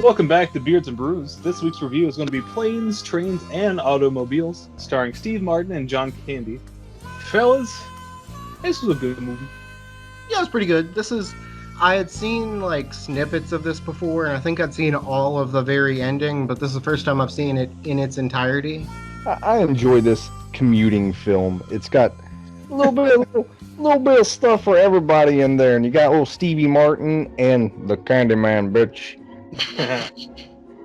Welcome back to Beards and Brews. This week's review is going to be Planes, Trains, and Automobiles, starring Steve Martin and John Candy. Fellas, this was a good movie. Yeah, it was pretty good. I had seen like snippets of this before, and I think I'd seen all of the very ending, but this is the first time I've seen it in its entirety. I enjoy this commuting film. It's got a little bit of stuff for everybody in there, and you got little Stevie Martin and the Candyman, bitch.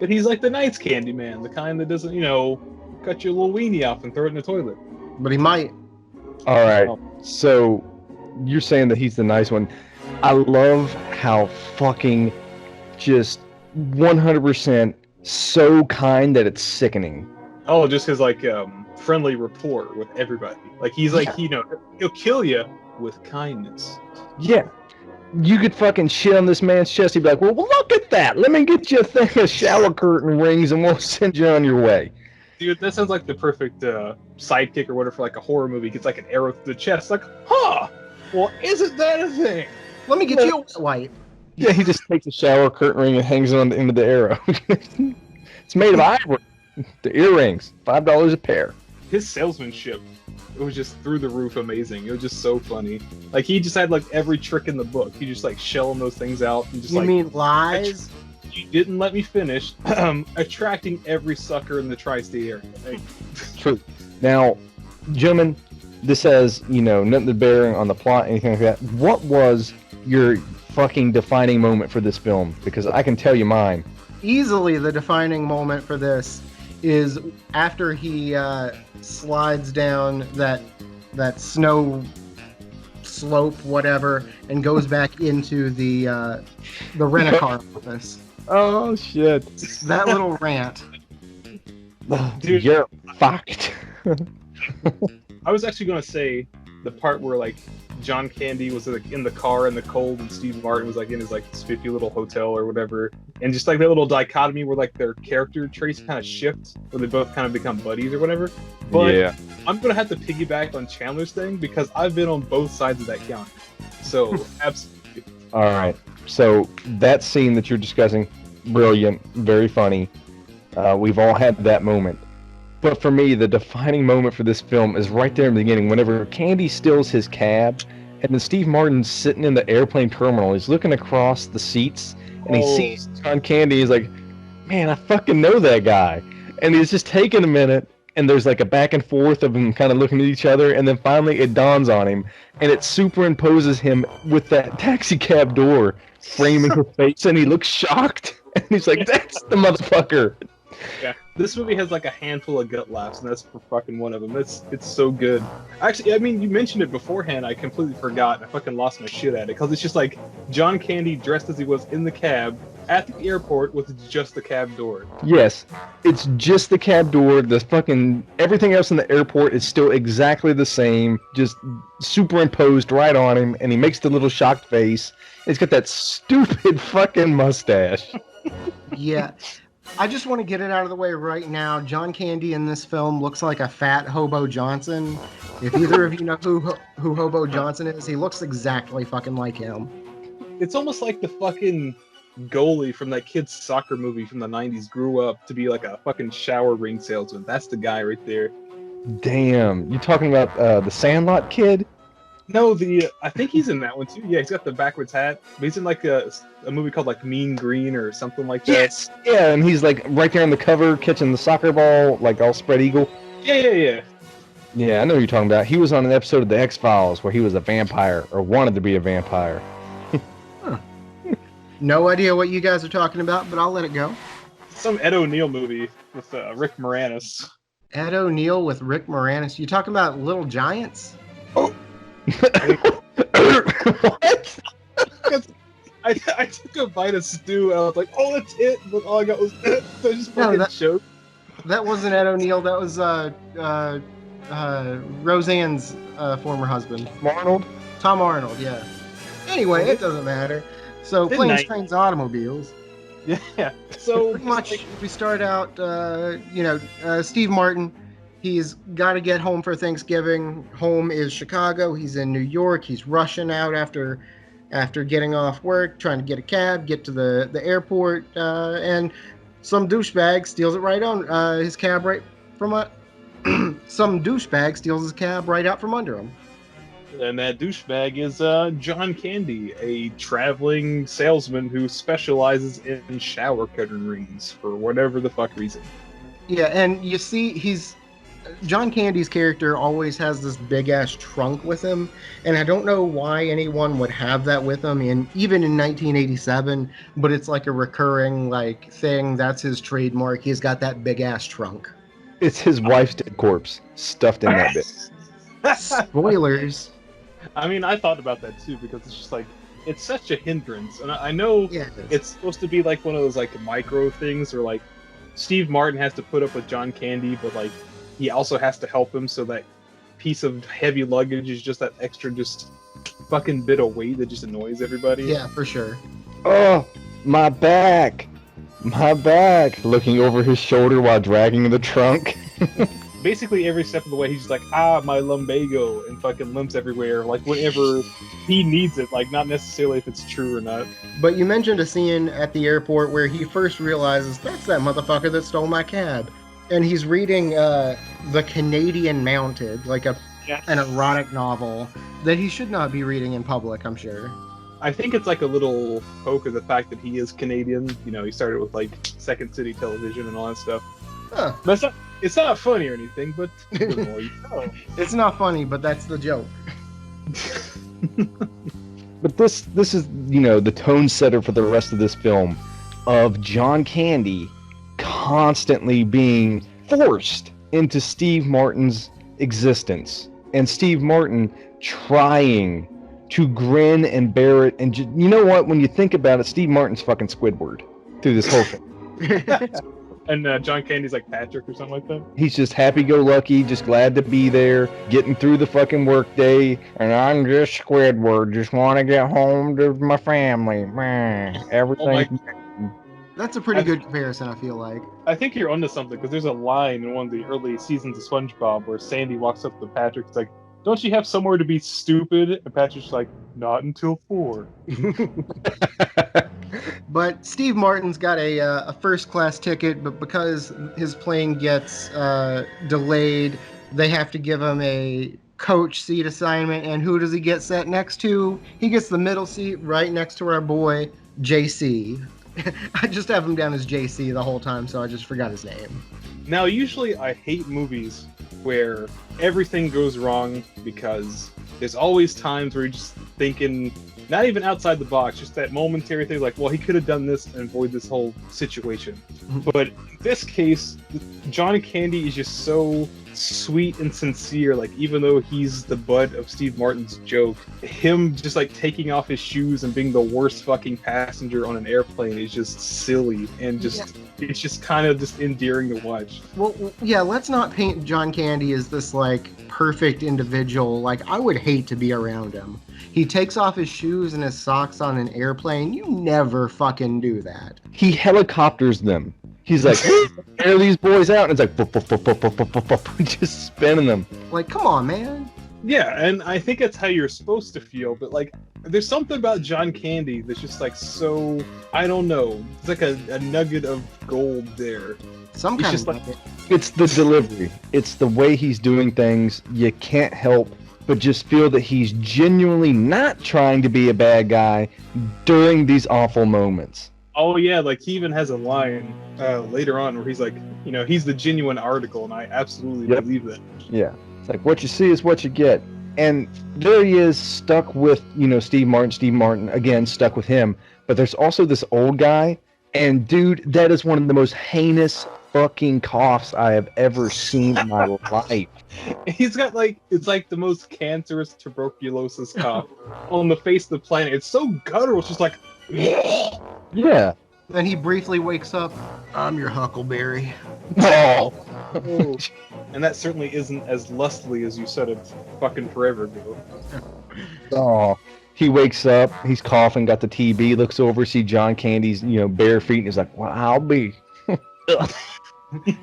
But he's like the nice Candyman, the kind that doesn't, cut your little weenie off and throw it in the toilet. But he might. All right, so you're saying that he's the nice one. I love how fucking just 100% so kind that it's sickening. Oh, just his friendly rapport with everybody. Like he's like, he'll kill you with kindness. Yeah. You could fucking shit on this man's chest. He'd be like, well, look at that. Let me get you a thing of shower curtain rings and we'll send you on your way. Dude, that sounds like the perfect sidekick or whatever for like a horror movie. Gets like an arrow through the chest. Like, well, isn't that a thing? Let me get you a wet wipe. Yeah, he just takes a shower curtain ring and hangs it on the end of the arrow. It's made of ivory. The earrings, $5 a pair. His salesmanship, it was just through the roof amazing. It was just so funny. Like he just had like every trick in the book. He just like shelling those things out and just You mean lies? You didn't let me finish. Attracting every sucker in the tri-state area. Like, True. Now, gentlemen, this has, nothing to bearing on the plot, anything like that. What was your fucking defining moment for this film? Because I can tell you mine. Easily the defining moment for this is after he slides down that snow slope, whatever, and goes back into the rent-a-car office. Oh, shit. That little rant. Dude, you're fucked. I was actually going to say the part where like John Candy was like in the car in the cold and Steve Martin was like in his like spiffy little hotel or whatever, and just like that little dichotomy where like their character traits kind of shift, where they both kind of become buddies or whatever. But yeah. I'm gonna have to piggyback on Chandler's thing because I've been on both sides of that counter. So absolutely. All right. So that scene that you're discussing, brilliant, very funny. We've all had that moment. But for me, the defining moment for this film is right there in the beginning, whenever Candy steals his cab, and then Steve Martin's sitting in the airplane terminal. He's looking across the seats, and he sees John Candy. He's like, man, I fucking know that guy. And he's just taking a minute, and there's like a back and forth of them kind of looking at each other, and then finally it dawns on him, and it superimposes him with that taxi cab door framing his face, and he looks shocked, and he's like, that's the motherfucker. Yeah, this movie has like a handful of gut laughs, and that's for fucking one of them. It's so good. Actually, I mean, you mentioned it beforehand. I completely forgot. I fucking lost my shit at it because it's just like John Candy dressed as he was in the cab at the airport with just the cab door. Yes, it's just the cab door. The fucking everything else in the airport is still exactly the same, just superimposed right on him, and he makes the little shocked face. He's got that stupid fucking mustache. Yeah. I just want to get it out of the way right now. John Candy in this film looks like a fat Hobo Johnson. If either of you know who Hobo Johnson is, he looks exactly fucking like him. It's almost like the fucking goalie from that kid's soccer movie from the 90s grew up to be like a fucking shower ring salesman. That's the guy right there. Damn. You talking about the Sandlot kid? No, I think he's in that one too. Yeah, he's got the backwards hat. But he's in like a movie called like Mean Green or something like that. Yes. Yeah, and he's like right there on the cover catching the soccer ball, like all spread eagle. Yeah. Yeah, I know what you're talking about. He was on an episode of The X-Files where he was a vampire, or wanted to be a vampire. Huh. No idea what you guys are talking about, but I'll let it go. Some Ed O'Neill movie with Rick Moranis. Ed O'Neill with Rick Moranis. You talking about Little Giants? Oh. What? I took a bite of stew and I was like, oh, that's it. But all I got was so I just fucking choked. That wasn't Ed O'Neill. That was Roseanne's former husband. Tom Arnold, yeah. Anyway, it doesn't matter. So, Planes, Trains, Automobiles. Yeah. So pretty much, we start out, Steve Martin. He's got to get home for Thanksgiving. Home is Chicago. He's in New York. He's rushing out after after getting off work, trying to get a cab, get to the airport, and some douchebag steals it right on his cab right from some douchebag steals his cab right out from under him. And that douchebag is John Candy, a traveling salesman who specializes in shower curtain rings for whatever the fuck reason. Yeah, and you see, John Candy's character always has this big ass trunk with him, and I don't know why anyone would have that with him, even in 1987. But it's like a recurring like thing. That's his trademark. He's got that big ass trunk. It's his wife's dead corpse stuffed in that bit. Spoilers. I mean, I thought about that too because it's just like it's such a hindrance, and I know it's supposed to be like one of those like micro things, or like Steve Martin has to put up with John Candy, but like he also has to help him, so that piece of heavy luggage is just that extra, just fucking bit of weight that just annoys everybody. Yeah, for sure. Oh, my back! My back! Looking over his shoulder while dragging the trunk. Basically, every step of the way, he's just like, my lumbago, and fucking limps everywhere, like whenever he needs it, like not necessarily if it's true or not. But you mentioned a scene at the airport where he first realizes that's that motherfucker that stole my cab. And he's reading The Canadian Mounted, like an erotic novel that he should not be reading in public, I'm sure. I think it's like a little poke of the fact that he is Canadian. You know, he started with like Second City Television and all that stuff. Huh. But it's not funny or anything, but the more you know. It's not funny, but that's the joke. But this is, you know, the tone setter for the rest of this film, of John Candy constantly being forced into Steve Martin's existence, and Steve Martin trying to grin and bear it. And you know what? When you think about it, Steve Martin's fucking Squidward through this whole film. And John Candy's like Patrick or something like that. He's just happy-go-lucky, just glad to be there, getting through the fucking workday. And I'm just Squidward, just want to get home to my family. Everything. That's a pretty good comparison, I feel like. I think you're onto something, because there's a line in one of the early seasons of SpongeBob where Sandy walks up to Patrick. It's like, "Don't you have somewhere to be stupid?" And Patrick's like, "Not until 4." But Steve Martin's got a first-class ticket, but because his plane gets delayed, they have to give him a coach seat assignment. And who does he get sat next to? He gets the middle seat right next to our boy, JC. I just have him down as JC the whole time, so I just forgot his name. Now, usually I hate movies where everything goes wrong, because there's always times where you're just thinking, not even outside the box, just that momentary thing like, well, he could have done this and avoid this whole situation. But in this case, John Candy is just so sweet and sincere. Like, even though he's the butt of Steve Martin's joke, him just like taking off his shoes and being the worst fucking passenger on an airplane is just silly, and just it's just kind of just endearing to watch. Well, yeah, let's not paint John Candy as this like perfect individual. Like, I would hate to be around him. He takes off his shoes and his socks on an airplane. You never fucking do that. He helicopters them. He's like, air these boys out, and it's like, just spinning them. Like, come on, man. Yeah, and I think that's how you're supposed to feel, but like, there's something about John Candy that's just like so, I don't know, it's like a nugget of gold there. Some kind of nugget. It's the delivery. It's the way he's doing things. You can't help but just feel that he's genuinely not trying to be a bad guy during these awful moments. Oh yeah, like he even has a line later on where he's like, you know, he's the genuine article, and I absolutely believe that. Yeah. It's like, what you see is what you get. And there he is, stuck with, you know, Steve Martin, again, stuck with him. But there's also this old guy, and dude, that is one of the most heinous fucking coughs I have ever seen in my life. He's got like, it's like the most cancerous tuberculosis cough on the face of the planet. It's so guttural, it's just like... Yeah. Then he briefly wakes up. I'm your Huckleberry. Oh. And that certainly isn't as lustily as you said it fucking forever ago. Oh. He wakes up, he's coughing, got the TB, looks over, see John Candy's, you know, bare feet, and he's like, well, I'll be.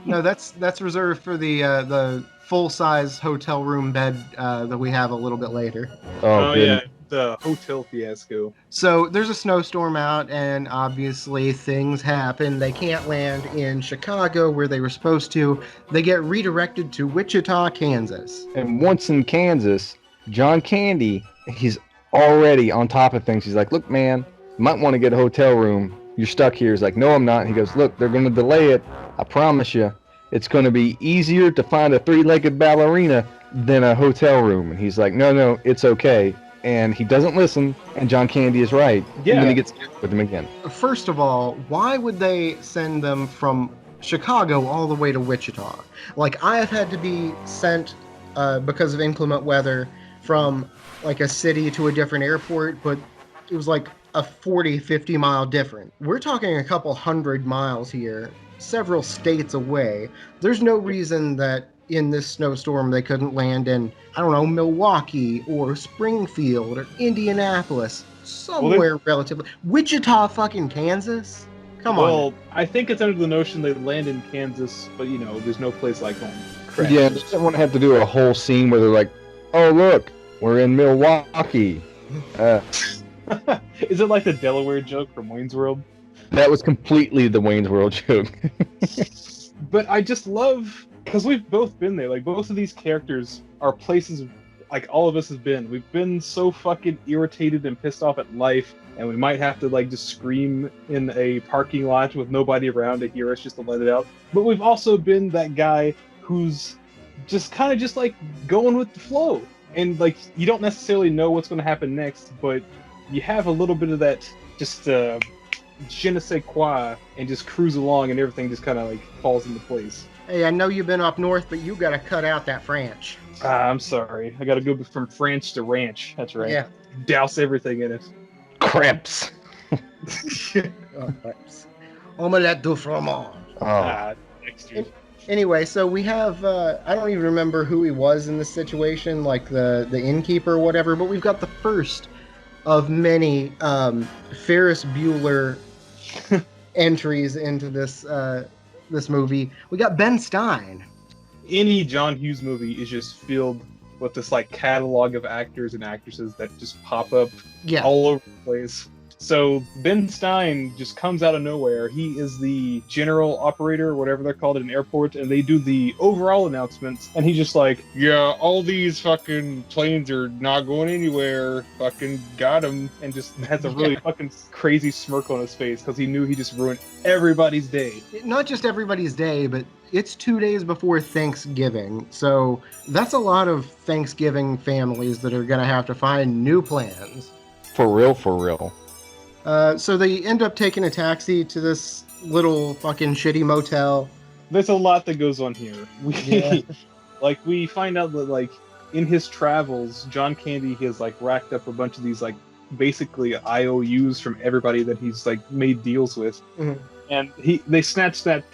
No, that's reserved for the full-size hotel room bed that we have a little bit later. Oh yeah. the hotel fiasco. So there's a snowstorm out, and obviously things happen. They can't land in Chicago where they were supposed to. They get redirected to Wichita, Kansas. And once in Kansas, John Candy, he's already on top of things. He's like, look, man, you might want to get a hotel room. You're stuck here. He's like, no, I'm not. He goes, look, they're going to delay it. I promise you. It's going to be easier to find a three-legged ballerina than a hotel room. And he's like, no, it's okay. And he doesn't listen, and John Candy is right. Yeah. And then he gets with him again. First of all, why would they send them from Chicago all the way to Wichita? Like, I have had to be sent because of inclement weather from like a city to a different airport, but it was like a 50 mile difference. We're talking a couple 100 miles here, several states away. There's no reason that in this snowstorm they couldn't land in, I don't know, Milwaukee or Springfield or Indianapolis, somewhere relatively. Wichita, fucking Kansas? Come on. Well, I think it's under the notion they land in Kansas, but there's no place like home. Correct. Yeah, they don't want to have to do a whole scene where they're like, oh, look, we're in Milwaukee. Is it like the Delaware joke from Wayne's World? That was completely the Wayne's World joke. But I just love, because we've both been there. Like, both of these characters are places like all of us have been. We've been so fucking irritated and pissed off at life, and we might have to like just scream in a parking lot with nobody around to hear us just to let it out. But we've also been that guy who's just kind of just like going with the flow. And like, you don't necessarily know what's going to happen next, but you have a little bit of that just je ne sais quoi, and just cruise along, and everything just kind of like falls into place. Hey, I know you've been up north, but you gotta cut out that French. I'm sorry. I got to go from French to ranch. That's right. Yeah. Douse everything in it. Crepes. Omelette du fromage. Next year. Anyway, so we have, I don't even remember who he was in this situation, like the innkeeper or whatever, but we've got the first of many Ferris Bueller entries into this this movie. We got Ben Stein. Any John Hughes movie is just filled with this like catalog of actors and actresses that just pop up all over the place. So Ben Stein just comes out of nowhere. He is the general operator, whatever they're called at an airport, and they do the overall announcements. And he's just like, yeah, all these fucking planes are not going anywhere. Fucking got him. And just has a really fucking crazy smirk on his face because he knew he just ruined everybody's day. Not just everybody's day, but it's 2 days before Thanksgiving. So that's a lot of Thanksgiving families that are going to have to find new plans. For real, for real. So they end up taking a taxi to this little fucking shitty motel. There's a lot that goes on here. We find out that like in his travels, John Candy has like racked up a bunch of these like basically IOUs from everybody that he's like made deals with. Mm-hmm. And they snatched that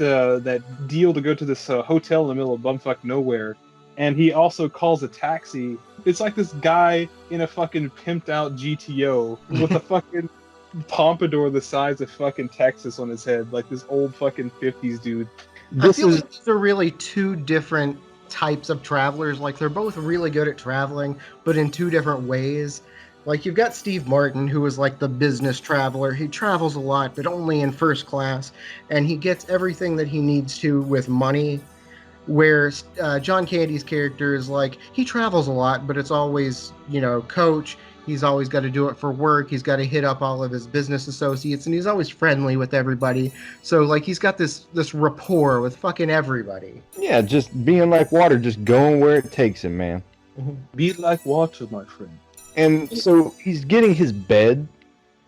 deal to go to this hotel in the middle of bumfuck nowhere. And he also calls a taxi. It's like this guy in a fucking pimped out GTO with a fucking pompadour the size of fucking Texas on his head, like this old fucking 50s dude. I feel like these are really two different types of travelers. Like, they're both really good at traveling, but in two different ways. Like, you've got Steve Martin, who is like the business traveler. He travels a lot, but only in first class, and he gets everything that he needs to with money. Where John Candy's character is like, he travels a lot, but it's always, coach. He's always got to do it for work. He's got to hit up all of his business associates, and he's always friendly with everybody. So, like, he's got this rapport with fucking everybody. Yeah, just being like water, just going where it takes him, man. Be like water, my friend. And so he's getting his bed,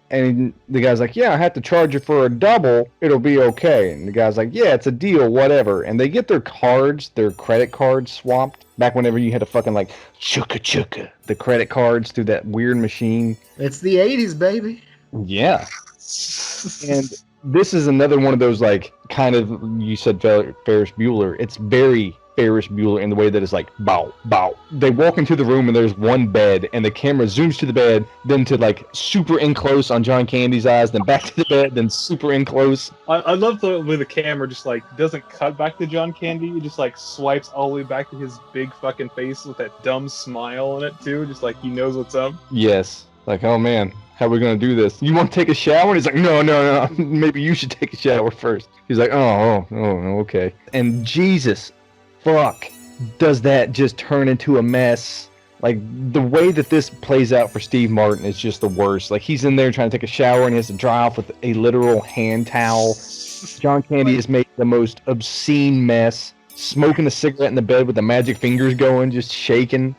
and the guy's like, yeah, I have to charge you for a double. It'll be okay. And the guy's like, yeah, it's a deal, whatever. And they get their credit cards swapped. Back whenever you had to fucking like chugga the credit cards through that weird machine. It's the 80s, baby. Yeah. And this is another one of those like kind of, you said Ferris Bueller. It's very Ferris Bueller in the way that it's like bow, bow. They walk into the room and there's one bed and the camera zooms to the bed, then to like super in close on John Candy's eyes, then back to the bed, then super in close. I love the way the camera just like doesn't cut back to John Candy. It just like swipes all the way back to his big fucking face with that dumb smile on it too. Just like he knows what's up. Yes. Like, oh man, how are we gonna do this? You want to take a shower? And he's like, no, no, no. Maybe you should take a shower first. He's like, oh, okay. And Jesus, fuck, does that just turn into a mess? Like, the way that this plays out for Steve Martin is just the worst. Like, he's in there trying to take a shower and he has to dry off with a literal hand towel. John Candy has made the most obscene mess, smoking a cigarette in the bed with the magic fingers going, just shaking.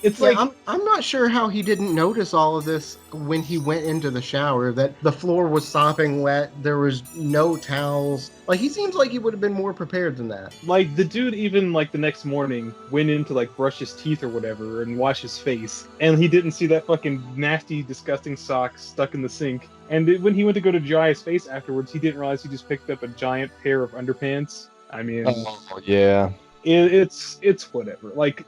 It's Yeah, like I'm not sure how he didn't notice all of this when he went into the shower, that the floor was sopping wet, there was no towels. Like, he seems like he would have been more prepared than that. like the dude even like the next morning went in to like brush his teeth or whatever and wash his face, and he didn't see that fucking nasty, disgusting sock stuck in the sink. And when he went to go to dry his face afterwards, he didn't realize he just picked up a giant pair of underpants. I mean, Oh, yeah. it's whatever. Like.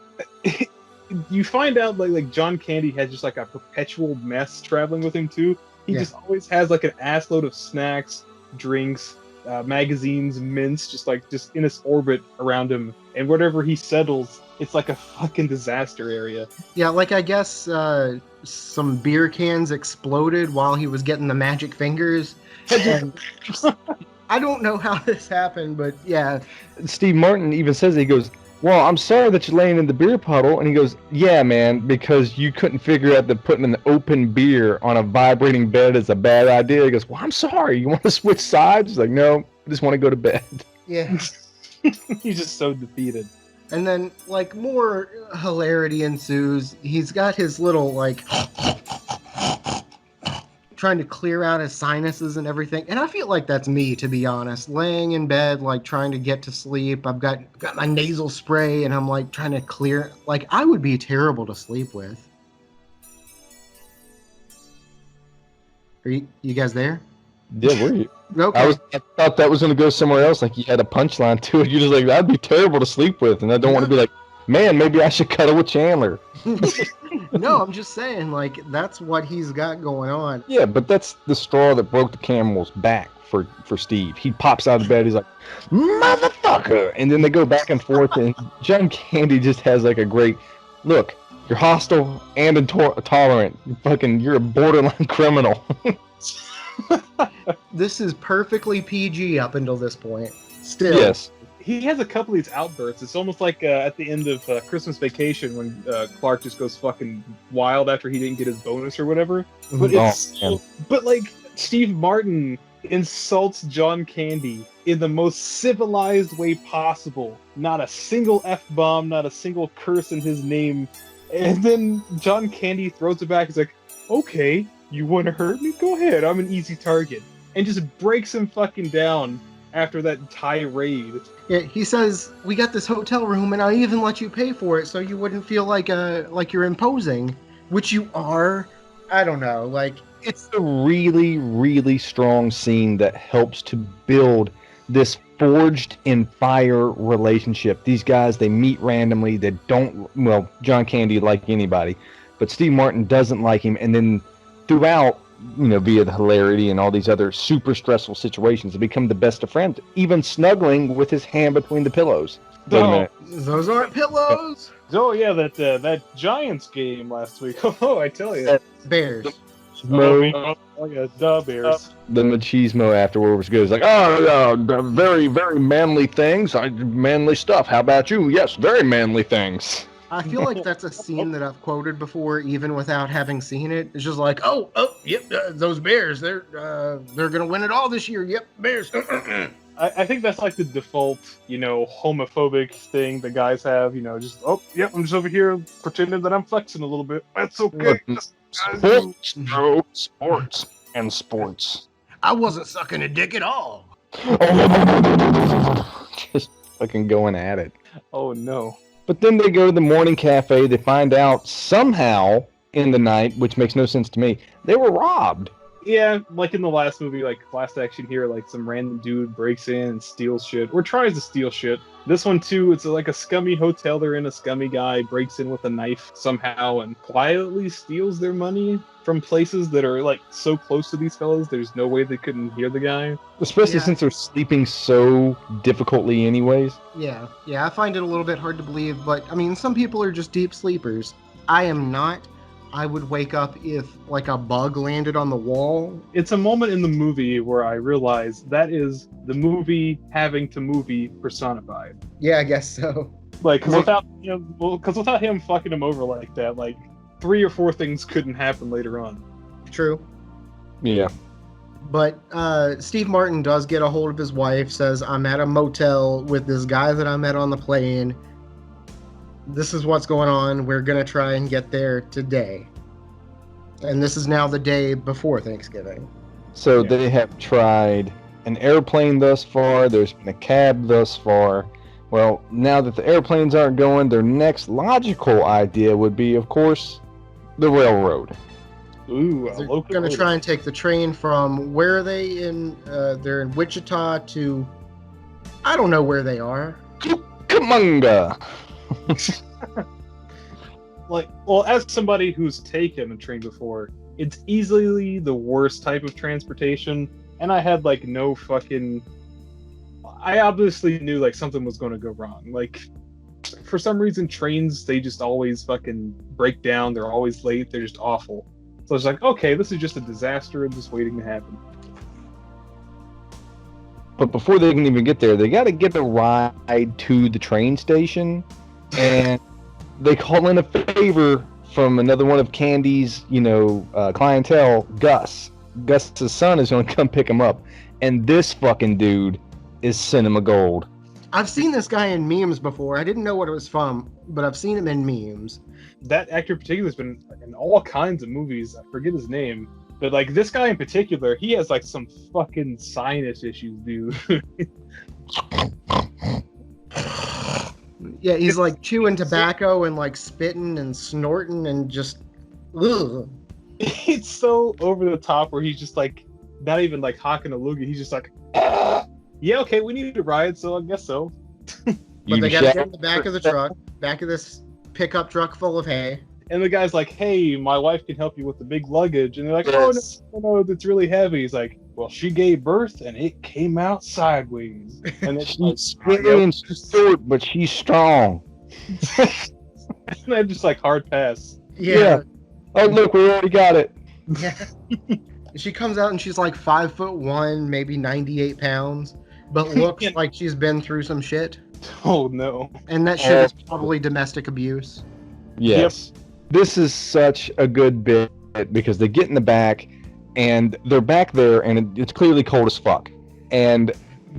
You find out like John Candy has just like a perpetual mess traveling with him too. He just always has like an assload of snacks, drinks, magazines, mints, just in his orbit around him. And wherever he settles, it's like a fucking disaster area. Yeah, like, I guess some beer cans exploded while he was getting the magic fingers. And I don't know how this happened, but yeah. Steve Martin even says, he goes, well, I'm sorry that you're laying in the beer puddle. And he goes, yeah, man, because you couldn't figure out that putting an open beer on a vibrating bed is a bad idea. He goes, well, I'm sorry. You want to switch sides? He's like, no, I just want to go to bed. Yeah. He's just so defeated. And then, like, more hilarity ensues. He's got his little, like, trying to clear out his sinuses and everything. And I feel like that's me, to be honest. Laying in bed, like, trying to get to sleep. I've got my nasal spray, and I'm, like, trying to clear. Like, I would be terrible to sleep with. Are you guys there? Yeah, were you? Okay. I thought that was going to go somewhere else. Like, you had a punchline to it. You're just like, that'd be terrible to sleep with. And I don't want to be like, man, maybe I should cuddle with Chandler. No, I'm just saying, like, that's what he's got going on. Yeah, but that's the straw that broke the camel's back for Steve. He pops out of bed. He's like, motherfucker. And then they go back and forth. And John Candy just has like a great, look, you're hostile and intolerant. You're a borderline criminal. This is perfectly PG up until this point. Still. Yes. He has a couple of these outbursts. It's almost like at the end of Christmas Vacation when Clark just goes fucking wild after he didn't get his bonus or whatever. But but like Steve Martin insults John Candy in the most civilized way possible. Not a single F-bomb, not a single curse in his name. And then John Candy throws it back. He's like, okay, you want to hurt me? Go ahead. I'm an easy target. And just breaks him fucking down after that tirade. Yeah, he says, we got this hotel room and I even let you pay for it so you wouldn't feel like you're imposing, which you are. I don't know, like, it's a really, really strong scene that helps to build this forged in fire relationship. These guys, they meet randomly. They don't, well, John Candy like anybody, but Steve Martin doesn't like him. And then throughout, via the hilarity and all these other super stressful situations, they become the best of friends, even snuggling with his hand between the pillows. Wait a minute. Those aren't pillows. Oh yeah, that Giants game last week. Oh, I tell you. Bears. Oh yeah, the Bears. The machismo afterwards goes like, very, very manly things. Manly stuff. How about you? Yes, very manly things. I feel like that's a scene that I've quoted before, even without having seen it. It's just like, yep, those Bears, they're gonna win it all this year. Yep, Bears. I think that's like the default, homophobic thing that guys have. I'm just over here pretending that I'm flexing a little bit. That's okay. Sports, bro. Sports. I wasn't sucking a dick at all. Just fucking going at it. Oh no. But then they go to the morning cafe. They find out somehow in the night, which makes no sense to me, they were robbed. Yeah, like in the last movie, like Last Action Hero, like some random dude breaks in and steals shit, or tries to steal shit. This one too, it's like a scummy hotel they're in. A scummy guy breaks in with a knife somehow and quietly steals their money from places that are like so close to these fellas. There's no way they couldn't hear the guy. Especially since they're sleeping so difficultly anyways. Yeah, I find it a little bit hard to believe, but I mean, some people are just deep sleepers. I am not. I would wake up if like a bug landed on the wall. It's a moment in the movie where I realize that is the movie having to movie personified. Yeah, I guess so. Like, because without him fucking him over like that, like 3 or 4 things couldn't happen later on. True. Yeah. But Steve Martin does get a hold of his wife, says, I'm at a motel with this guy that I met on the plane. This is what's going on. We're going to try and get there today. And this is now the day before Thanksgiving. So they have tried an airplane thus far. There's been a cab thus far. Well, now that the airplanes aren't going, their next logical idea would be, of course, the railroad. Ooh, They're going to try and take the train from, where are they in? They're in Wichita to, I don't know where they are. Cucamonga. Like, well, as somebody who's taken a train before, it's easily the worst type of transportation. And I had like no fucking. I obviously knew like something was going to go wrong. Like, for some reason, trains, they just always fucking break down. They're always late. They're just awful. So it's like, okay, this is just a disaster and just waiting to happen. But before they can even get there, they got to get a ride to the train station, and they call in a favor from another one of Candy's, clientele, Gus. Gus's son is going to come pick him up, and this fucking dude is cinema gold. I've seen this guy in memes before. I didn't know what it was from, but I've seen him in memes. That actor in particular has been in all kinds of movies. I forget his name. But, like, this guy in particular, he has, like, some fucking sinus issues, dude. Yeah, he's, like, chewing tobacco and, like, spitting and snorting and just... Ugh. It's so over the top where he's just, like, not even, like, hawking a loogie. He's just like, yeah, okay, we need to ride, so I guess so. But they gotta get in the back of the truck, back of this pickup truck full of hay. And the guy's like, hey, my wife can help you with the big luggage. And they're like, oh, no, it's really heavy. He's like, well, she gave birth and it came out sideways. And she's skinny and she's short, but she's strong. And then just like hard pass. Yeah. Oh, look, we already got it. Yeah. She comes out and she's like 5'1", maybe 98 pounds, but looks like she's been through some shit. Oh, no. And that shit is probably domestic abuse. Yes. Yep. This is such a good bit because they get in the back and they're back there and it's clearly cold as fuck. And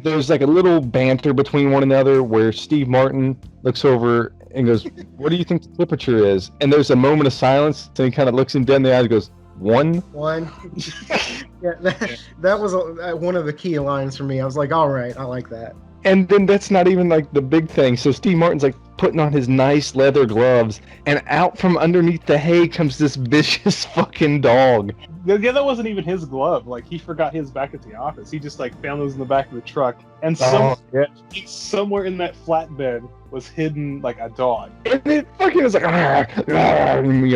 there's like a little banter between one another where Steve Martin looks over and goes, what do you think the temperature is? And there's a moment of silence and he kind of looks him dead in the eyes and goes, 1? Yeah, that was one of the key lines for me. I was like, all right, I like that. And then that's not even like the big thing. So Steve Martin's like putting on his nice leather gloves, and out from underneath the hay comes this vicious fucking dog. Yeah, that wasn't even his glove. Like, he forgot his back at the office. He just like found those in the back of the truck, and somewhere in that flatbed was hidden like a dog. And it fucking was like,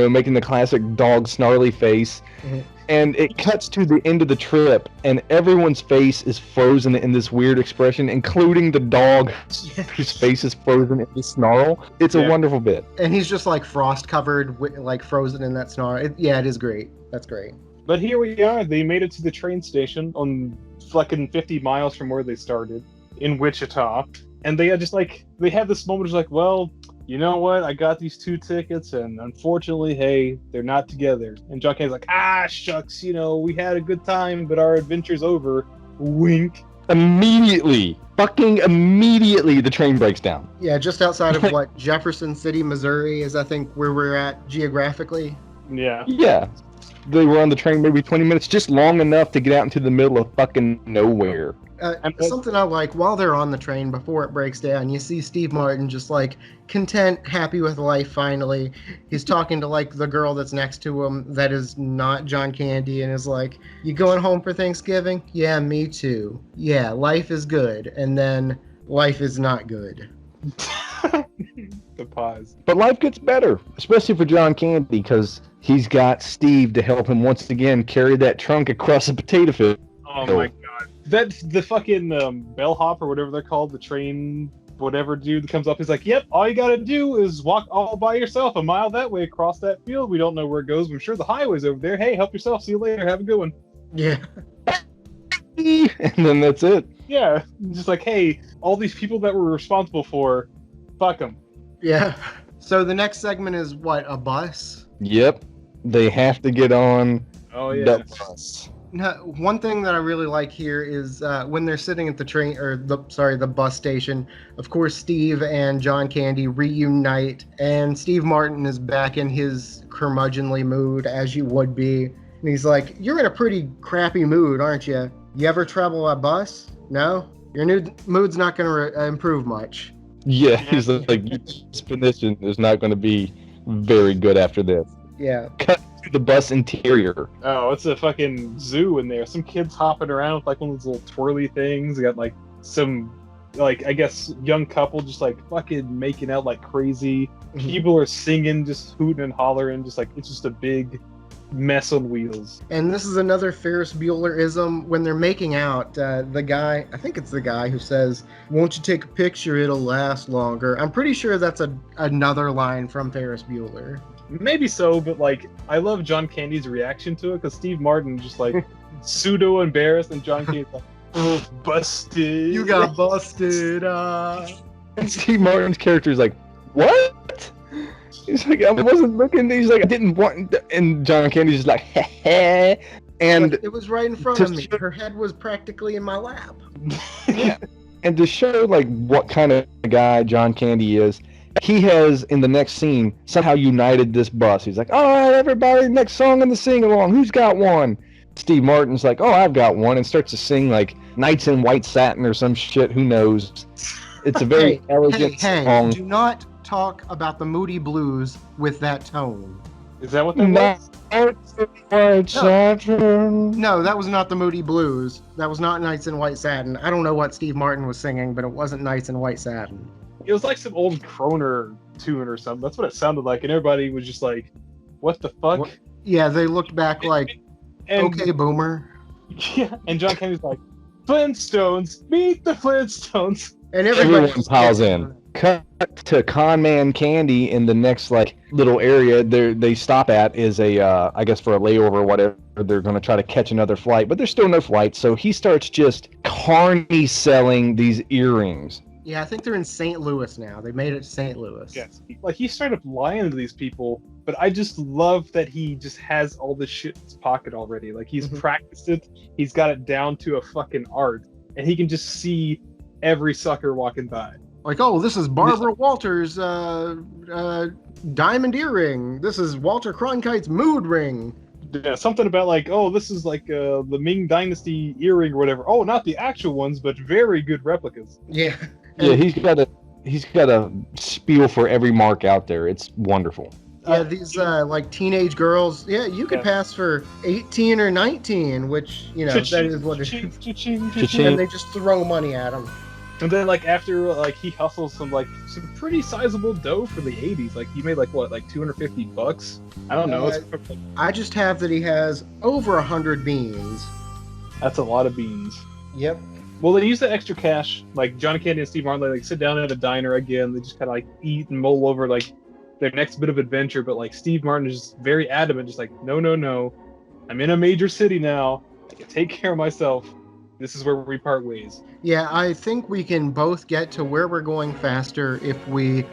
making the classic dog snarly face. Mm-hmm. And it cuts to the end of the trip, and everyone's face is frozen in this weird expression, including the dog, whose face is frozen in this snarl. It's a wonderful bit. And he's just like frost covered, like frozen in that snarl. It is great. That's great. But here we are. They made it to the train station on fucking 50 miles from where they started in Wichita. And they just like, they had this moment of like, well, you know what? I got these 2 tickets, and unfortunately, hey, they're not together. And John Candy's like, shucks, we had a good time, but our adventure's over. Wink. Fucking immediately, the train breaks down. Yeah, just outside of Jefferson City, Missouri is, I think, where we're at geographically. Yeah. Yeah. They were on the train maybe 20 minutes, just long enough to get out into the middle of fucking nowhere. Something I like, while they're on the train before it breaks down, you see Steve Martin just like content, happy with life finally. He's talking to like the girl that's next to him that is not John Candy and is like, you going home for Thanksgiving? Yeah, me too. Yeah, life is good. And then life is not good. The pause. But life gets better, especially for John Candy, because he's got Steve to help him once again carry that trunk across a potato field. Oh my god. That's the fucking bellhop or whatever they're called, the train whatever dude comes up, he's like, yep, all you gotta do is walk all by yourself a mile that way across that field. We don't know where it goes. I'm sure the highway's over there. Hey, help yourself. See you later. Have a good one. Yeah. And then that's it. Yeah, just like, hey, all these people that we're responsible for, fuck them. Yeah. So the next segment is what? A bus? Yep. They have to get on Oh yeah. the bus. Now, one thing that I really like here is when they're sitting at the the bus station. Of course, Steve and John Candy reunite, and Steve Martin is back in his curmudgeonly mood, as you would be. And he's like, "You're in a pretty crappy mood, aren't you? You ever travel by bus? No? Your new mood's not going to improve much." Yeah, he's like, your disposition is not going to be very good after this. Yeah. Cut to the bus interior. Oh, it's a fucking zoo in there. Some kids hopping around with like one of those little twirly things. They got like some, like, I guess young couple just like fucking making out like crazy. Mhm. People are singing, just hooting and hollering, just like it's just a big mess on wheels. And this is another Ferris Bueller-ism. When they're making out, the guy, I think it's the guy who says, "Won't you take a picture? It'll last longer." I'm pretty sure that's another line from Ferris Bueller. Maybe so, but like I love John Candy's reaction to it because Steve Martin just like pseudo embarrassed, and John Candy's like, "Oh, busted." You got busted. And Steve Martin's character is like, what? He's like, I wasn't looking. He's like, I didn't want. And John Candy's just like, heh. And Like, it was right in front of me. Her head was practically in my lap. yeah. And to show like what kind of guy John Candy is, he has in the next scene somehow united this bus. He's like, all right, everybody, next song in the sing along. Who's got one? Steve Martin's like, oh, I've got one, and starts to sing like Nights in White Satin or some shit. Who knows? It's a very elegant song. Do not talk about the Moody Blues with that tone. Is that what that was? Nights in White Satin. No, that was not the Moody Blues. That was not Nights in White Satin. I don't know what Steve Martin was singing, but it wasn't Nights in White Satin. It was like some old Kroner tune or something. That's what it sounded like, and everybody was just like, "What the fuck?" What? Yeah, they looked back like, and, okay, boomer. Yeah, and John Candy's like, "Flintstones, meet the Flintstones." And everybody Everyone piles in. Cut to Con Man Candy in the next like little area they stop at is a I guess for a layover or whatever. They're going to try to catch another flight, but there's still no flight, so he starts just carny selling these earrings. Yeah, I think they're in St. Louis now. They made it to St. Louis. Yes, like he's straight up lying to these people, but I just love that he just has all this shit in his pocket already. Like he's practiced it, he's got it down to a fucking art, and he can just see every sucker walking by. Like, oh, this is Barbara Walters' diamond earring. This is Walter Cronkite's mood ring. Yeah, something about like, oh, this is like the Ming Dynasty earring or whatever. Oh, not the actual ones, but very good replicas. Yeah. Yeah, he's got a spiel for every mark out there. It's wonderful. Yeah, these like teenage girls. Yeah, you could pass for 18 or 19, which that is what it is. Cha-ching. And they just throw money at them. And then like after like he hustles some pretty sizable dough for the 80s. Like he made like what, like $250? I don't know. I just have that he has over 100 beans. That's a lot of beans. Yep. Well, they use the extra cash. Like John Candy and Steve Martin, they like sit down at a diner again. They just kind of like eat and mull over like their next bit of adventure. But like Steve Martin is just very adamant, just like, no. I'm in a major city now. I can take care of myself. This is where we part ways. Yeah, I think we can both get to where we're going faster if we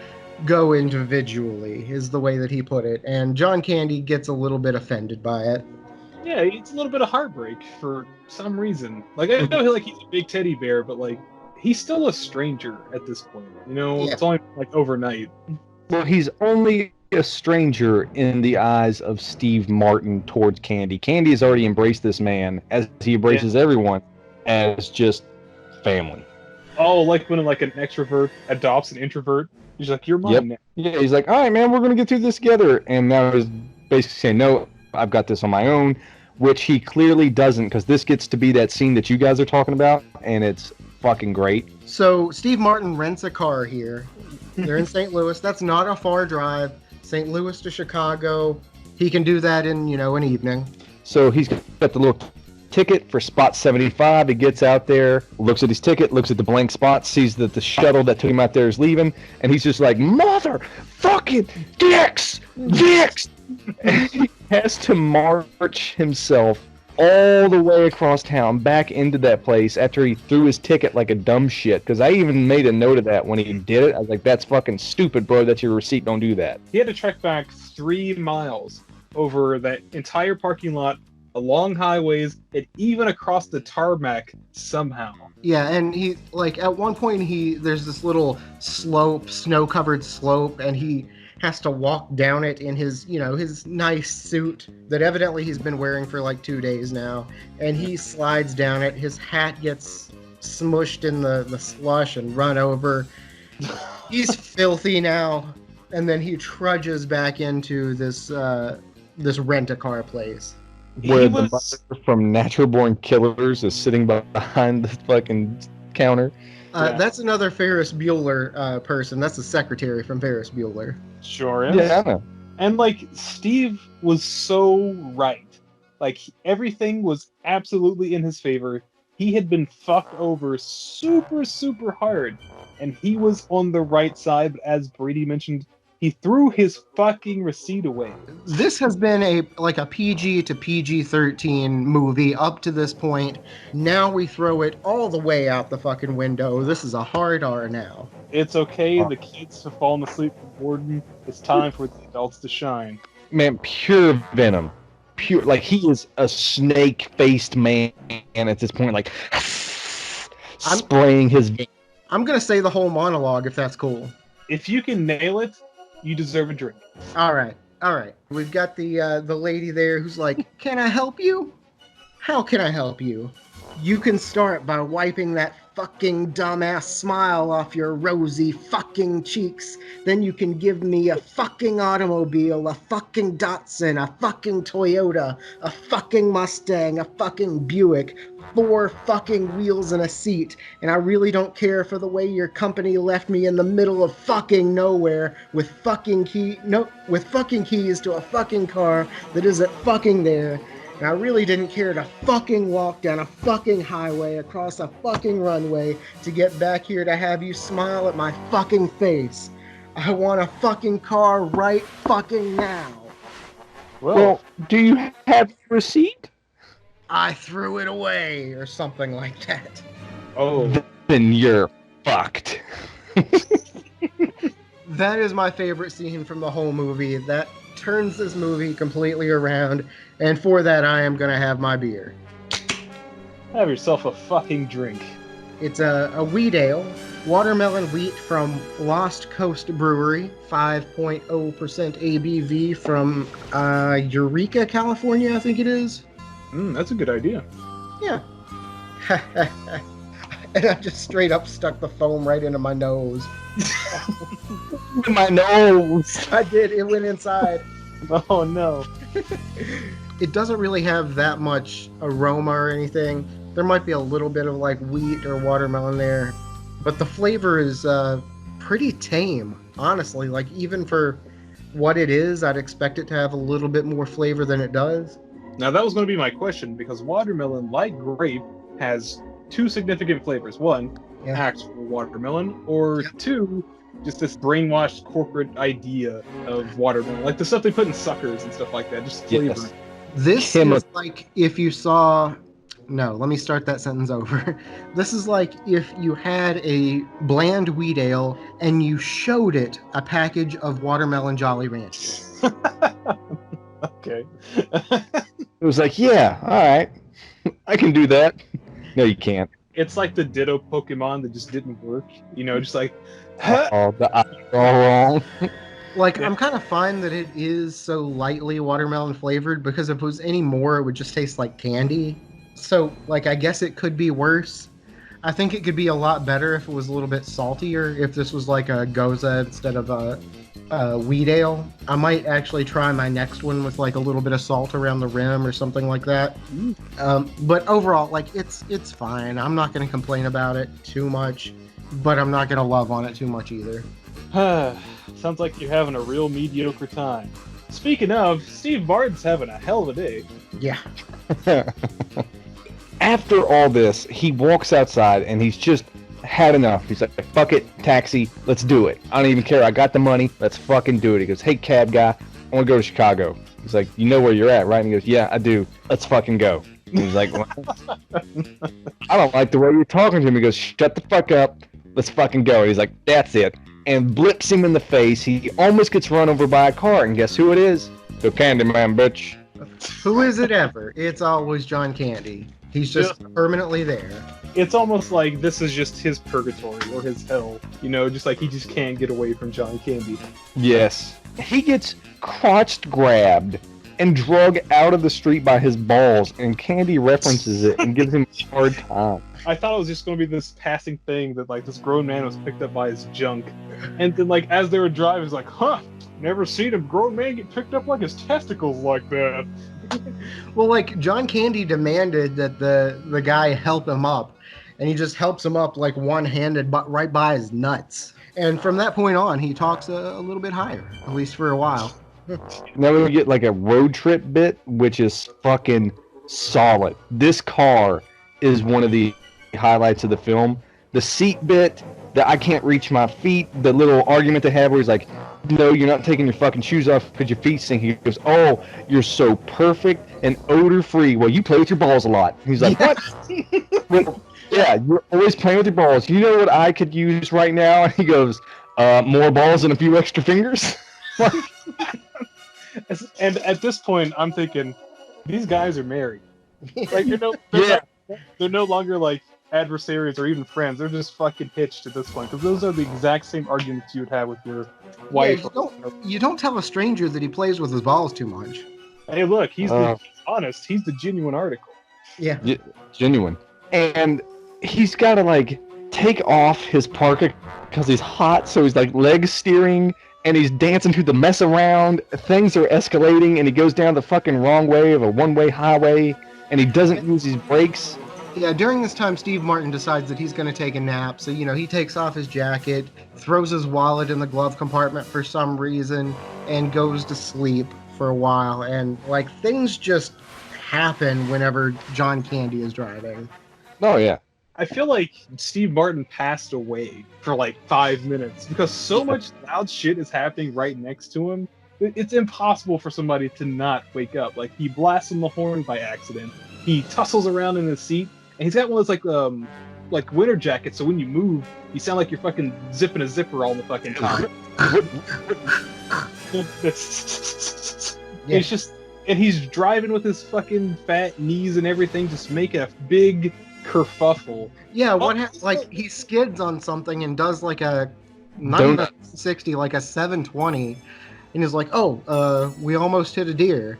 go individually, is the way that he put it. And John Candy gets a little bit offended by it. Yeah, it's a little bit of heartbreak for some reason. Like, I know like he's a big teddy bear, but like he's still a stranger at this point. It's only like overnight. Well, he's only a stranger in the eyes of Steve Martin towards Candy. Candy has already embraced this man as he embraces everyone as just family. Oh, like when like an extrovert adopts an introvert. He's like, you're mine now. Yeah, he's like, all right, man, we're going to get through this together. And now he's basically saying, no, I've got this on my own, which he clearly doesn't, because this gets to be that scene that you guys are talking about, and it's fucking great. So Steve Martin rents a car here. They're in St. Louis. That's not a far drive. St. Louis to Chicago. He can do that in, an evening. So he's got the little ticket for spot 75. He gets out there, looks at his ticket, looks at the blank spot, sees that the shuttle that took him out there is leaving, and he's just like, mother fucking dicks! Dicks! And he has to march himself all the way across town back into that place after he threw his ticket like a dumb shit. Because I even made a note of that when he did it. I was like, that's fucking stupid, bro. That's your receipt. Don't do that. He had to trek back 3 miles over that entire parking lot, along highways, and even across the tarmac somehow. Yeah, and he, like, at one point, there's this little slope, snow-covered slope, and he has to walk down it in his, his nice suit that evidently he's been wearing for like 2 days now. And he slides down it. His hat gets smushed in the slush and run over. He's filthy now. And then he trudges back into this rent-a-car place. Where the mother from Natural Born Killers is sitting behind the fucking counter. That's another Ferris Bueller person. That's the secretary from Ferris Bueller. Sure is. Yeah, I know. And, like, Steve was so right. Like, everything was absolutely in his favor. He had been fucked over super, super hard. And he was on the right side, but as Brady mentioned, he threw his fucking receipt away. This has been a PG to PG-13 movie up to this point. Now we throw it all the way out the fucking window. This is a hard R now. It's okay, the kids have fallen asleep for boredom. It's time for the adults to shine. Man, pure venom. Pure, like, he is a snake-faced man at this point, like, spraying his venom. I'm going to say the whole monologue, if that's cool. If you can nail it, you deserve a drink. All right. We've got the lady there who's like, can I help you? How can I help you? You can start by wiping that fucking dumbass smile off your rosy fucking cheeks. Then you can give me a fucking automobile, a fucking Datsun, a fucking Toyota, a fucking Mustang, a fucking Buick, 4 fucking wheels and a seat. And I really don't care for the way your company left me in the middle of fucking nowhere with fucking keys to a fucking car that isn't fucking there. And I really didn't care to fucking walk down a fucking highway across a fucking runway to get back here to have you smile at my fucking face. I want a fucking car right fucking now. Well, do you have a receipt? I threw it away, or something like that. Oh. Then you're fucked. That is my favorite scene from the whole movie. That turns this movie completely around, and for that I am gonna have my beer. Have yourself a fucking drink. It's a wheat ale, watermelon wheat from Lost Coast Brewery, 5.0% ABV from Eureka, California, I think it is. That's a good idea. Yeah. And I just straight up stuck the foam right into my nose. My nose. I did. It went inside. Oh no. It doesn't really have that much aroma or anything. There might be a little bit of like wheat or watermelon there, but the flavor is pretty tame, honestly. Like, even for what it is, I'd expect it to have a little bit more flavor than it does. Now that was going to be my question, because watermelon, like grape, has 2 significant flavors. One, actual watermelon, or 2, just this brainwashed corporate idea of watermelon, like the stuff they put in suckers and stuff like that, just flavor. Yes. This is like if you saw... No, let me start that sentence over. This is like if you had a bland wheat ale and you showed it a package of watermelon Jolly Ranchers. Okay. It was like, yeah, all right, I can do that. No, you can't. It's like the Ditto Pokemon that just didn't work. Just like... Oh, the eyes are all wrong. Like, I'm kind of fine that it is so lightly watermelon flavored, because if it was any more, it would just taste like candy. So, like, I guess it could be worse. I think it could be a lot better if it was a little bit saltier, if this was like a Goza instead of a wheat ale. I might actually try my next one with like a little bit of salt around the rim or something like that. But overall, like, it's fine. I'm not going to complain about it too much, but I'm not going to love on it too much either. Sounds like you're having a real mediocre time. Speaking of, Steve Martin's having a hell of a day. Yeah. After all this, he walks outside and he's just had enough. He's like, fuck it, taxi, let's do it. I don't even care. I got the money. Let's fucking do it. He goes, hey, cab guy, I want to go to Chicago. He's like, you know where you're at, right? And he goes, yeah, I do. Let's fucking go. And he's like, well, I don't like the way you're talking to him. He goes, shut the fuck up. Let's fucking go. And he's like, that's it. And blips him in the face. He almost gets run over by a car. And guess who it is? The Candyman, bitch. Who is it ever? It's always John Candy. He's just permanently there. It's almost like this is just his purgatory or his hell. You know, just like he just can't get away from John Candy. Yes. He gets crotched grabbed and drug out of the street by his balls, and Candy references it and gives him a hard time. I thought it was just going to be this passing thing that, like, this grown man was picked up by his junk. And then, like, as they were driving, he's like, huh, never seen a grown man get picked up like his testicles like that. Well, like, John Candy demanded that the guy help him up, and he just helps him up, like, one-handed, but right by his nuts. And from that point on, he talks a little bit higher, at least for a while. Now we get, like, a road trip bit, which is fucking solid. This car is one of the highlights of the film. The seat bit, the I can't reach my feet, the little argument they have where he's like, no, you're not taking your fucking shoes off because your feet stink. He goes, oh, you're so perfect and odor-free. Well, you play with your balls a lot. He's like, what? Well, yeah, you're always playing with your balls. You know what I could use right now? And he goes, more balls and a few extra fingers? And at this point, I'm thinking, these guys are married. Like, they're no longer, like, adversaries or even friends. They're just fucking hitched at this point, because those are the exact same arguments you would have with your wife. Yeah, you don't tell a stranger that he plays with his balls too much. Hey, look, he's honest. He's the genuine article. Yeah. Genuine. And he's got to, like, take off his parka because he's hot, so he's, like, leg steering, and he's dancing through the mess around. Things are escalating, and he goes down the fucking wrong way of a one-way highway, and he doesn't use his brakes. Yeah, during this time, Steve Martin decides that he's going to take a nap. So, you know, he takes off his jacket, throws his wallet in the glove compartment for some reason, and goes to sleep for a while. And, like, things just happen whenever John Candy is driving. Oh, yeah. I feel like Steve Martin passed away for, like, 5 minutes because so much loud shit is happening right next to him. It's impossible for somebody to not wake up. Like, he blasts on the horn by accident. He tussles around in his seat. And he's got one of those, like winter jackets, so when you move, you sound like you're fucking zipping a zipper all the fucking time. Yeah. It's just, and he's driving with his fucking fat knees and everything, just making a big kerfuffle. Yeah, like, he skids on something and does, like, not even a 60, like a 720. And he's like, oh, we almost hit a deer.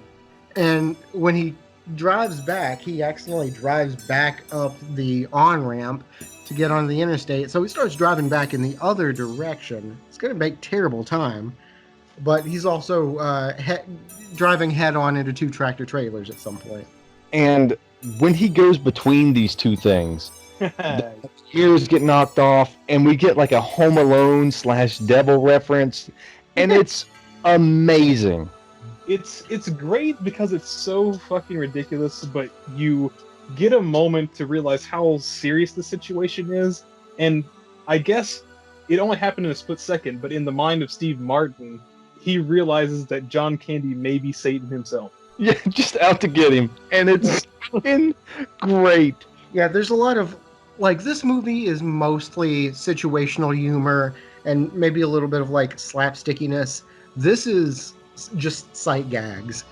And when he drives back, he accidentally drives back up the on-ramp to get on the interstate, so he starts driving back in the other direction. It's going to make terrible time, but he's also driving head-on into 2 tractor trailers at some point. And when he goes between these two things, the ears get knocked off, and we get like a Home Alone / Devil reference, and it's amazing. It's great because it's so fucking ridiculous, but you get a moment to realize how serious the situation is. And I guess it only happened in a split second, but in the mind of Steve Martin, he realizes that John Candy may be Satan himself. Yeah, just out to get him. And it's fucking great. Yeah, there's a lot of, like, this movie is mostly situational humor and maybe a little bit of, like, slapstickiness. This is just sight gags.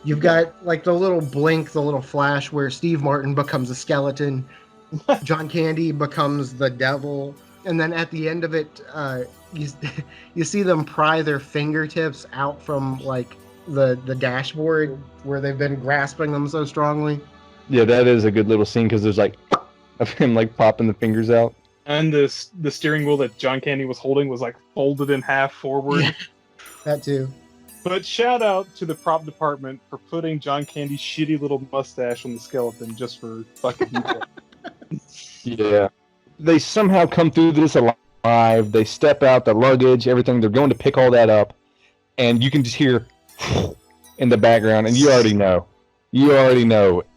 You've got, like, the little blink, the little flash where Steve Martin becomes a skeleton, John Candy becomes the devil, and then at the end of it, you see them pry their fingertips out from, like, the dashboard where they've been grasping them so strongly. Yeah, that is a good little scene because there's, like, of him, like, popping the fingers out. And the steering wheel that John Candy was holding was, like, folded in half forward. Yeah, that too. But shout out to the prop department for putting John Candy's shitty little mustache on the skeleton just for fucking people. Yeah. They somehow come through this alive. They step out, the luggage, everything. They're going to pick all that up. And you can just hear in the background. And you already know.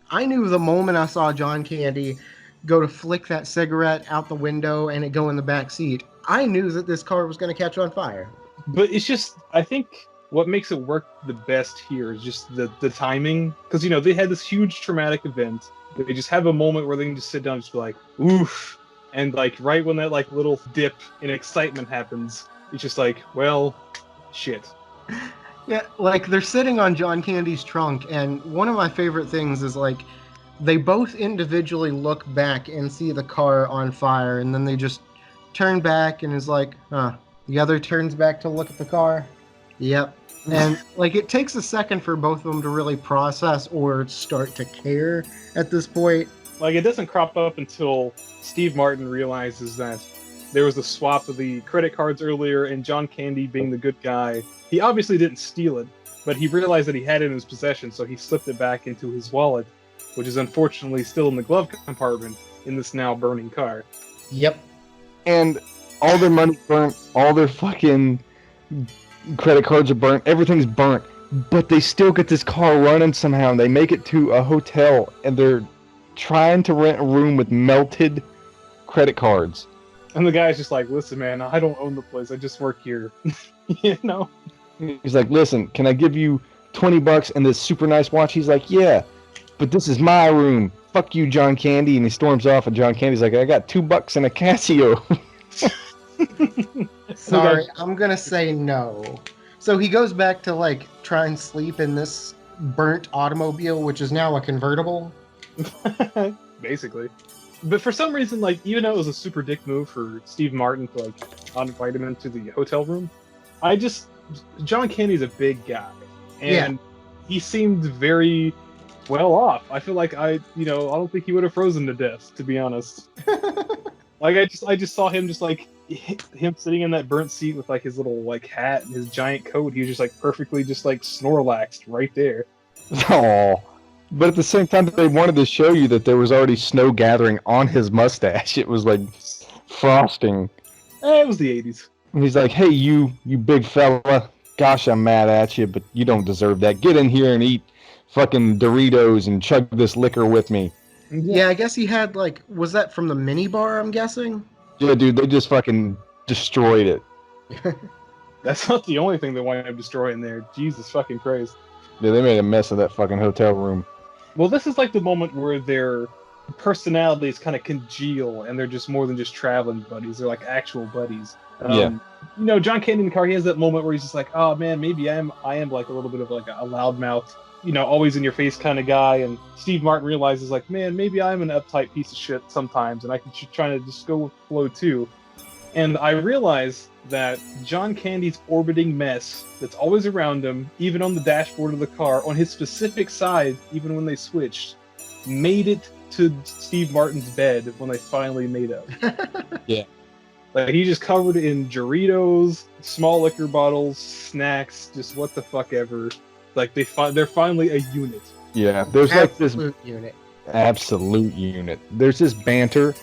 I knew the moment I saw John Candy go to flick that cigarette out the window and it go in the back seat, I knew that this car was going to catch on fire. But it's just, I think what makes it work the best here is just the timing. Because, you know, they had this huge traumatic event. They just have a moment where they can just sit down and just be like, oof. And, like, right when that, like, little dip in excitement happens, it's just like, well, shit. Yeah, like they're sitting on John Candy's trunk, and one of my favorite things is like they both individually look back and see the car on fire, and then they just turn back and is like, huh. The other turns back to look at the car. Yep. And like it takes a second for both of them to really process or start to care at this point. Like, it doesn't crop up until Steve Martin realizes that there was a swap of the credit cards earlier, and John Candy, being the good guy, he obviously didn't steal it, but he realized that he had it in his possession, so he slipped it back into his wallet, which is unfortunately still in the glove compartment in this now burning car. Yep. And all their money's burnt, all their fucking credit cards are burnt, everything's burnt, but they still get this car running somehow, and they make it to a hotel, and they're trying to rent a room with melted credit cards. And the guy's just like, listen, man, I don't own the place, I just work here. You know? He's like, listen, can I give you $20 and this super nice watch? He's like, yeah, but this is my room. Fuck you, John Candy. And he storms off, and John Candy's like, I got $2 and a Casio. Sorry, I'm going to say no. So he goes back to like try and sleep in this burnt automobile, which is now a convertible. Basically. But for some reason, like, even though it was a super dick move for Steve Martin to, like, invite him into the hotel room, John Candy's a big guy. And he seemed very well off. I feel like I don't think he would have frozen to death, to be honest. Like, I just saw him just, like, him sitting in that burnt seat with, like, his little, like, hat and his giant coat. He was just, like, perfectly just, like, Snorlaxed right there. Oh. But at the same time, they wanted to show you that there was already snow gathering on his mustache. It was like frosting. It was the 80s. And he's like, hey, you big fella. Gosh, I'm mad at you, but you don't deserve that. Get in here and eat fucking Doritos and chug this liquor with me. Yeah, I guess he had like, was that from the mini bar, I'm guessing? Yeah, dude, they just fucking destroyed it. That's not the only thing they wind up destroying there. Jesus fucking Christ. Yeah, they made a mess of that fucking hotel room. Well, this is like the moment where their personalities kind of congeal, and they're just more than just traveling buddies. They're like actual buddies. Yeah. You know, John Candy in the car, he has that moment where he's just like, oh man, maybe I am like a little bit of like a loudmouth, you know, always in your face kind of guy. And Steve Martin realizes like, man, maybe I'm an uptight piece of shit sometimes, and I can try to just go with the flow too. And I realize that John Candy's orbiting mess that's always around him, even on the dashboard of the car, on his specific side, even when they switched, made it to Steve Martin's bed when they finally made up. Yeah. Like, he's just covered in Doritos, small liquor bottles, snacks, just what the fuck ever. Like, they're finally a unit. Yeah, there's like this unit. Absolute unit. There's this banter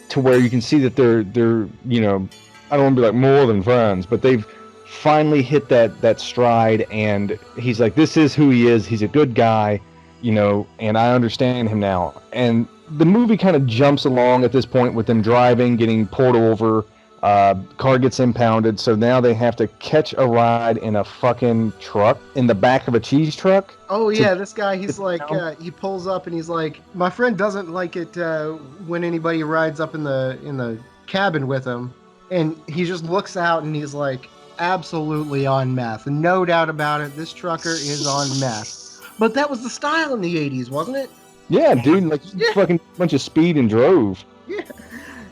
to where you can see that they're you know, I don't want to be like more than friends, but they've finally hit that stride, and he's like, this is who he is. He's a good guy, you know, and I understand him now. And the movie kind of jumps along at this point with them driving, getting pulled over, car gets impounded, so now they have to catch a ride in a fucking truck, in the back of a cheese truck. Oh yeah, this guy, he's like, he pulls up and he's like, my friend doesn't like it when anybody rides up in the cabin with him. And he just looks out and he's like, absolutely on meth. No doubt about it, this trucker is on meth. But that was the style in the 80s, wasn't it? Yeah, dude, like, fucking bunch of speed and drove. Yeah.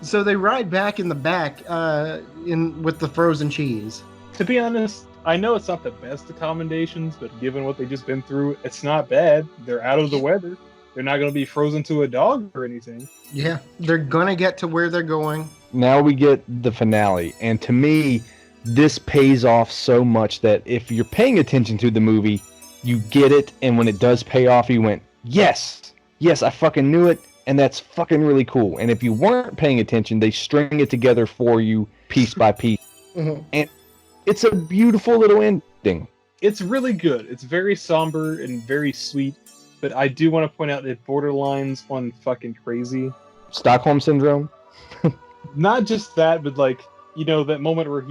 So they ride back in the back with the frozen cheese. To be honest, I know it's not the best accommodations, but given what they've just been through, it's not bad. They're out of the weather. They're not going to be frozen to a dog or anything. Yeah, they're going to get to where they're going. Now we get the finale, and to me, this pays off so much that if you're paying attention to the movie, you get it, and when it does pay off, you went, yes, I fucking knew it, and that's fucking really cool. And if you weren't paying attention, they string it together for you piece by piece. Mm-hmm. And it's a beautiful little ending. It's really good. It's very somber and very sweet. but I do want to point out it borderlines on fucking crazy. Stockholm syndrome. Not just that, but like, that moment where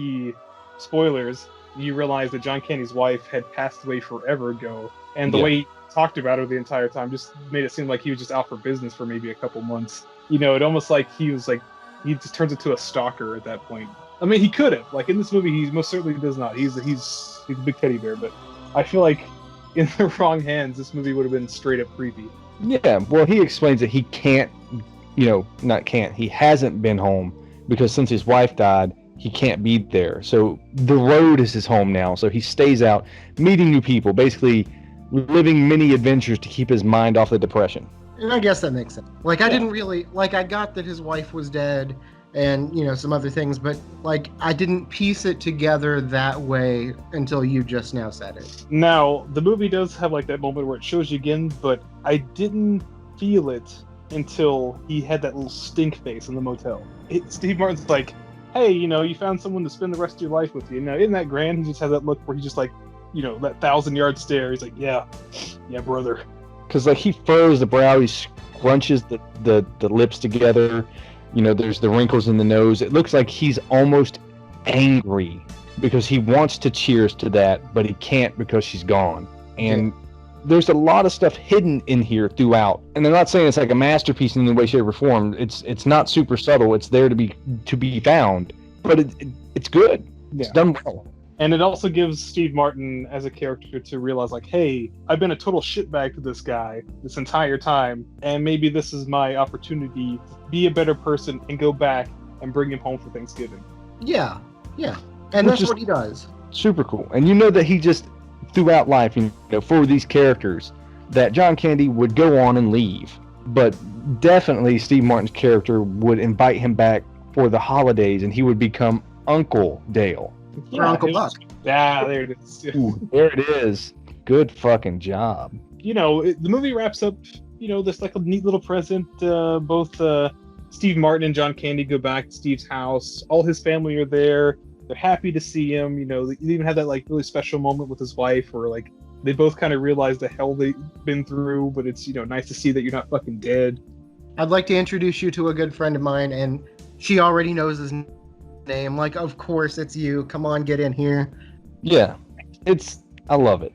spoilers, you realize that John Candy's wife had passed away forever ago, and the way he talked about her the entire time just made it seem like he was just out for business for maybe a couple months. It almost like he just turns into a stalker at that point. I mean, he could have. Like in this movie, he most certainly does not. He's a big teddy bear, but I feel like in the wrong hands, this movie would have been straight up creepy. Yeah, well, he explains that he can't, he hasn't been home because since his wife died, he can't be there. So the road is his home now. So he stays out, meeting new people, basically living many adventures to keep his mind off the depression. And I guess that makes sense. Like, I didn't really, I got that his wife was dead and, some other things, but, I didn't piece it together that way until you just now said it. Now, the movie does have, that moment where it shows you again, but I didn't feel it until he had that little stink face in the motel. Steve Martin's like, hey, you found someone to spend the rest of your life with you. Now, isn't that grand? He just has that look where he just, that 1,000-yard stare. He's like, yeah, brother. Because, he furrows the brow, he scrunches the lips together. There's the wrinkles in the nose. It looks like he's almost angry because he wants to cheers to that, but he can't because she's gone. And there's a lot of stuff hidden in here throughout. And they're not saying it's like a masterpiece in any way, shape, or form. It's not super subtle. It's there to be found, but it's good. It's done well. And it also gives Steve Martin as a character to realize, hey, I've been a total shitbag to this guy this entire time, and maybe this is my opportunity to be a better person and go back and bring him home for Thanksgiving. Yeah. And that's what he does. Super cool. And that he just, throughout life, for these characters, that John Candy would go on and leave. But definitely Steve Martin's character would invite him back for the holidays, and he would become Uncle Dale. Or Uncle Buck. There it is. Ooh, there it is. Good fucking job. The movie wraps up, this a neat little present. Both Steve Martin and John Candy go back to Steve's house. All his family are there. They're happy to see him. They even had that really special moment with his wife where they both kind of realize the hell they've been through, but it's nice to see that you're not fucking dead. I'd like to introduce you to a good friend of mine, and she already knows his name. Of course it's you. Come on, get in here. Yeah, I love it.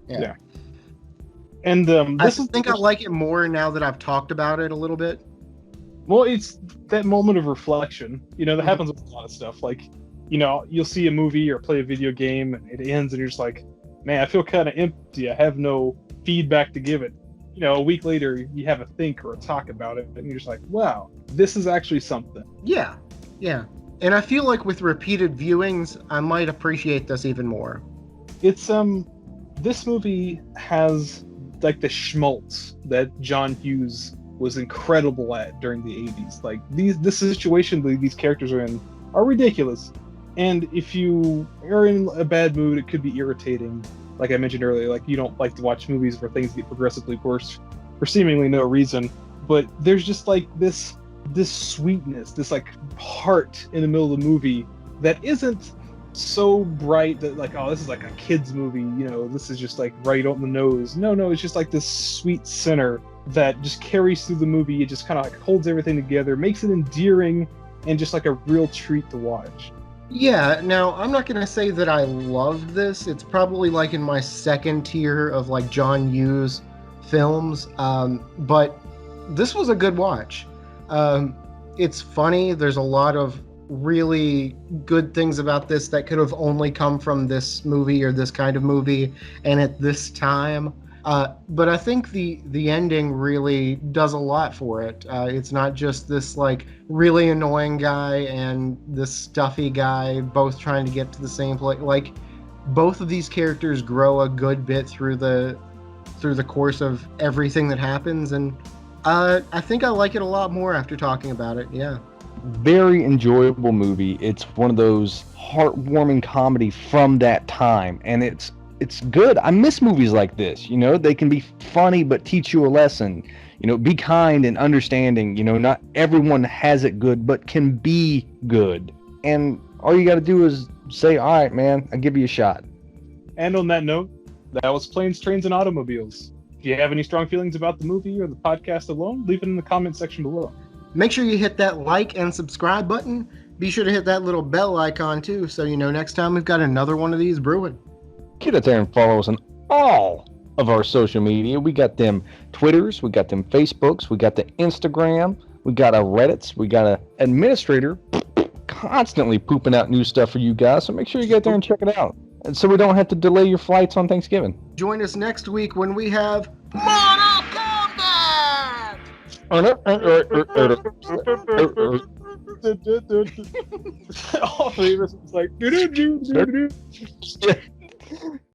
Yeah. And I think I like it more now that I've talked about it a little bit. Well, it's that moment of reflection. That happens with a lot of stuff. You'll see a movie or play a video game and it ends and you're just like, man, I feel kind of empty. I have no feedback to give it. A week later you have a think or a talk about it and you're just like, wow, this is actually something. Yeah. And I feel like with repeated viewings, I might appreciate this even more. It's this movie has the schmaltz that John Hughes was incredible at during the 80s. This situation that these characters are in are ridiculous. And if you are in a bad mood, it could be irritating. Like I mentioned earlier, you don't like to watch movies where things get progressively worse for seemingly no reason. But there's just this sweetness, this heart in the middle of the movie that isn't so bright that oh, this is a kid's movie, this is just right on the nose. No, it's just this sweet center that just carries through the movie. It just kind of holds everything together, makes it endearing, and just a real treat to watch. Yeah, now I'm not gonna say that I loved this. It's probably in my second tier of John Hughes films, but this was a good watch. It's funny. There's a lot of really good things about this that could have only come from this movie or this kind of movie and at this time. But I think the ending really does a lot for it. It's not just this really annoying guy and this stuffy guy both trying to get to the same place. Both of these characters grow a good bit through the course of everything that happens, and I think I like it a lot more after talking about it. Yeah. Very enjoyable movie. It's one of those heartwarming comedy from that time, and it's good. I miss movies like this. They can be funny but teach you a lesson. Be kind and understanding. Not everyone has it good but can be good. And all you got to do is say, all right, man, I'll give you a shot. And on that note, That was Planes, Trains, and Automobiles. If you have any strong feelings about the movie or the podcast alone, leave it in the comment section below. Make sure you hit that like and subscribe button. Be sure to hit that little bell icon too, so you know next time we've got another one of these brewing. Get out there and follow us on all of our social media. We got them Twitters, we got them Facebooks, we got the Instagram, we got our Reddits, we got an administrator constantly pooping out new stuff for you guys. So make sure you get there and check it out. And so we don't have to delay your flights on Thanksgiving. Join us next week when we have Mortal Kombat! All three of us was like,